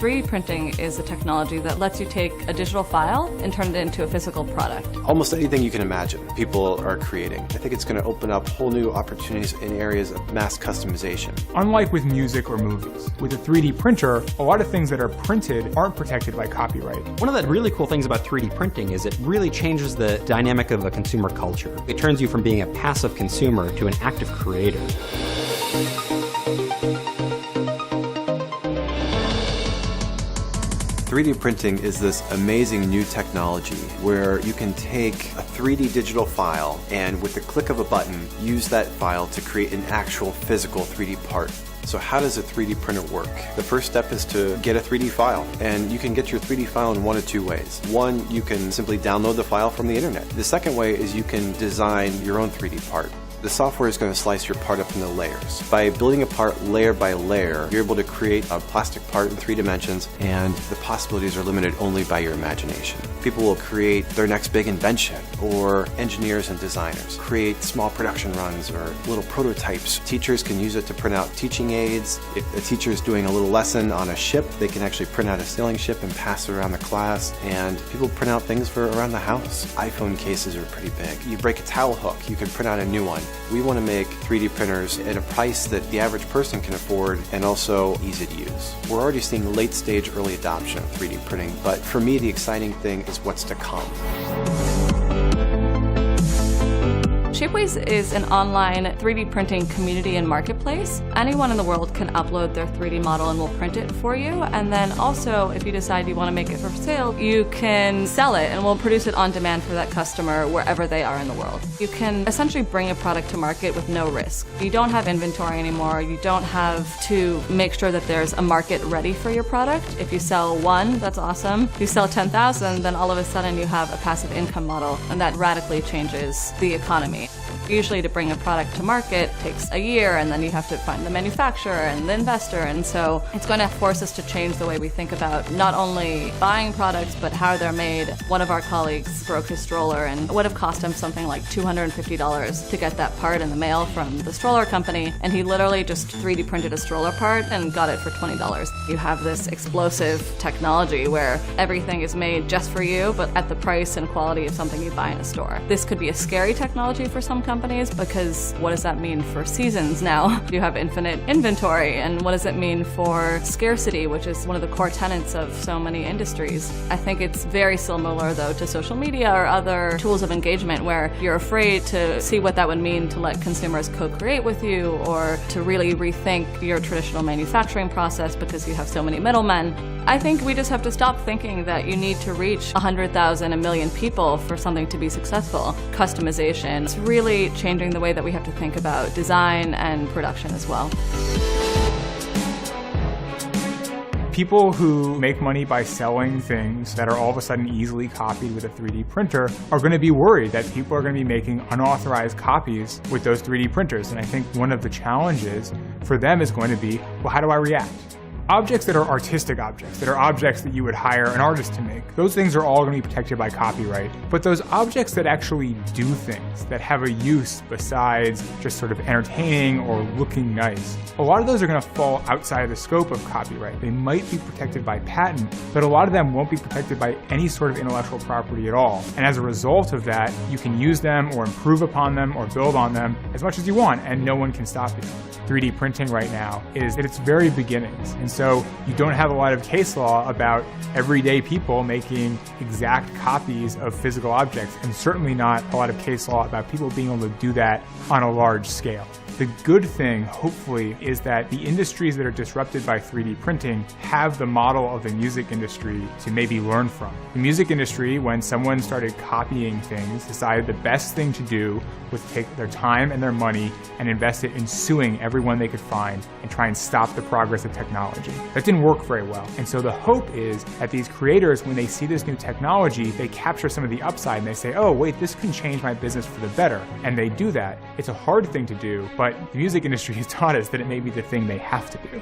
3D printing is a technology that lets you take a digital file and turn it into a physical product. Almost anything you can imagine, people are creating. I think it's going to open up whole new opportunities in areas of mass customization. Unlike with music or movies, with a 3D printer, a lot of things that are printed aren't protected by copyright. One of the really cool things about 3D printing is it really changes the dynamic of a consumer culture. It turns you from being a passive consumer to an active creator. 3D printing is this amazing new technology where you can take a 3D digital file and with the click of a button use that file to create an actual physical 3D part. So how does a 3D printer work? The first step is to get a 3D file, and you can get your 3D file in one of two ways. One, you can simply download the file from the internet. The second way is you can design your own 3D part. The software is going to slice your part up into layers. By building a part layer by layer, you're able to create a plastic part in 3 dimensions, and the possibilities are limited only by your imagination. People will create their next big invention, or engineers and designers create small production runs or little prototypes. Teachers can use it to print out teaching aids. If a teacher is doing a little lesson on a ship, they can actually print out a sailing ship and pass it around the class, and people print out things for around the house. iPhone cases are pretty big. You break a towel hook, you can print out a new one. We want to make 3D printers at a price that the average person can afford and also easy to use. We're already seeing late stage early adoption of 3D printing, but for me the exciting thing is what's to come. Shapeways is an online 3D printing community and marketplace. Anyone in the world can upload their 3D model and we'll print it for you. And then also, if you decide you want to make it for sale, you can sell it and we'll produce it on demand for that customer wherever they are in the world. You can essentially bring a product to market with no risk. You don't have inventory anymore. You don't have to make sure that there's a market ready for your product. If you sell one, that's awesome. If you sell 10,000, then all of a sudden you have a passive income model, and that radically changes the economy. Usually to bring a product to market takes a year, and then you have to find the manufacturer and the investor, and so it's going to force us to change the way we think about not only buying products but how they're made. One of our colleagues broke his stroller and it would have cost him something like $250 to get that part in the mail from the stroller company, and he literally just 3D printed a stroller part and got it for $20. You have this explosive technology where everything is made just for you but at the price and quality of something you buy in a store. This could be a scary technology for some companies, because what does that mean for seasons now? You have infinite inventory, and what does it mean for scarcity, which is one of the core tenets of so many industries? I think it's very similar though to social media or other tools of engagement where you're afraid to see what that would mean to let consumers co-create with you or to really rethink your traditional manufacturing process because you have so many middlemen. I think we just have to stop thinking that you need to reach 100,000, 1 million people for something to be successful. Customization is really changing the way that we have to think about design and production as well. People who make money by selling things that are all of a sudden easily copied with a 3D printer are going to be worried that people are going to be making unauthorized copies with those 3D printers. And I think one of the challenges for them is going to be, well, how do I react? Objects that are artistic objects, that are objects that you would hire an artist to make, those things are all going to be protected by copyright. But those objects that actually do things, that have a use besides just sort of entertaining or looking nice, a lot of those are going to fall outside of the scope of copyright. They might be protected by patent, but a lot of them won't be protected by any sort of intellectual property at all. And as a result of that, you can use them or improve upon them or build on them as much as you want, and no one can stop you. 3D printing right now is at its very beginnings. And so you don't have a lot of case law about everyday people making exact copies of physical objects, and certainly not a lot of case law about people being able to do that on a large scale. The good thing, hopefully, is that the industries that are disrupted by 3D printing have the model of the music industry to maybe learn from. The music industry, when someone started copying things, decided the best thing to do was take their time and their money and invest it in suing everyone they could find and try and stop the progress of technology. That didn't work very well. And so the hope is that these creators, when they see this new technology, they capture some of the upside and they say, oh, wait, this can change my business for the better. And they do that. It's a hard thing to do, but the music industry has taught us that it may be the thing they have to do.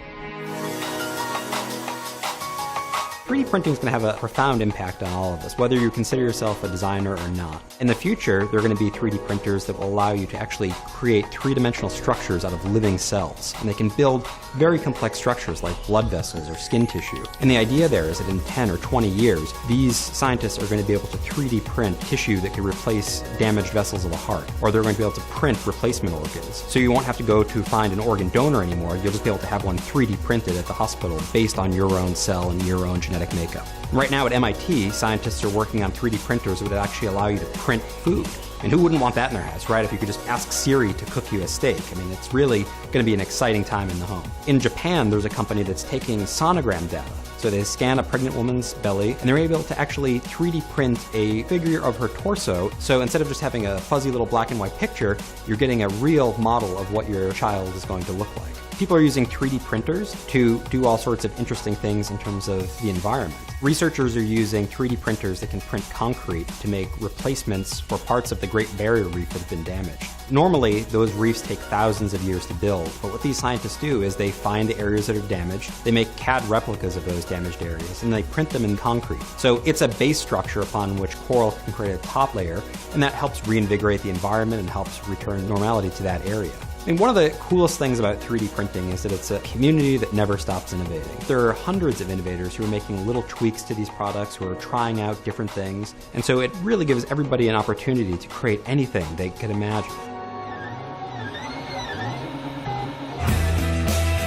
3D printing is going to have a profound impact on all of us, whether you consider yourself a designer or not. In the future, there are going to be 3D printers that will allow you to actually create three-dimensional structures out of living cells. And they can build very complex structures like blood vessels or skin tissue. And the idea there is that in 10 or 20 years, these scientists are going to be able to 3D print tissue that can replace damaged vessels of the heart, or they're going to be able to print replacement organs. So you won't have to go to find an organ donor anymore. You'll just be able to have one 3D printed at the hospital based on your own cell and your own genetic makeup. Right now at MIT, scientists are working on 3D printers that would actually allow you to print food. And who wouldn't want that in their house, right? If you could just ask Siri to cook you a steak. I mean, it's really going to be an exciting time in the home. In Japan, there's a company that's taking sonogram data. So they scan a pregnant woman's belly, and they're able to actually 3D print a figure of her torso. So instead of just having a fuzzy little black and white picture, you're getting a real model of what your child is going to look like. People are using 3D printers to do all sorts of interesting things in terms of the environment. Researchers are using 3D printers that can print concrete to make replacements for parts of the Great Barrier Reef that have been damaged. Normally, those reefs take thousands of years to build, but what these scientists do is they find the areas that are damaged, they make CAD replicas of those damaged areas, and they print them in concrete. So it's a base structure upon which coral can create a top layer, and that helps reinvigorate the environment and helps return normality to that area. And one of the coolest things about 3D printing is that it's a community that never stops innovating. There are hundreds of innovators who are making little tweaks to these products, who are trying out different things, and so it really gives everybody an opportunity to create anything they could imagine.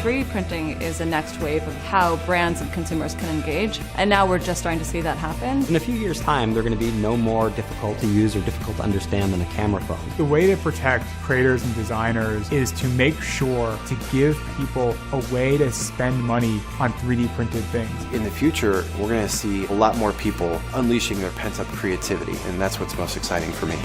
3D printing is the next wave of how brands and consumers can engage, and now we're just starting to see that happen. In a few years' time, they're going to be no more difficult to use or difficult to understand than a camera phone. The way to protect creators and designers is to make sure to give people a way to spend money on 3D printed things. In the future, we're going to see a lot more people unleashing their pent-up creativity, and that's what's most exciting for me.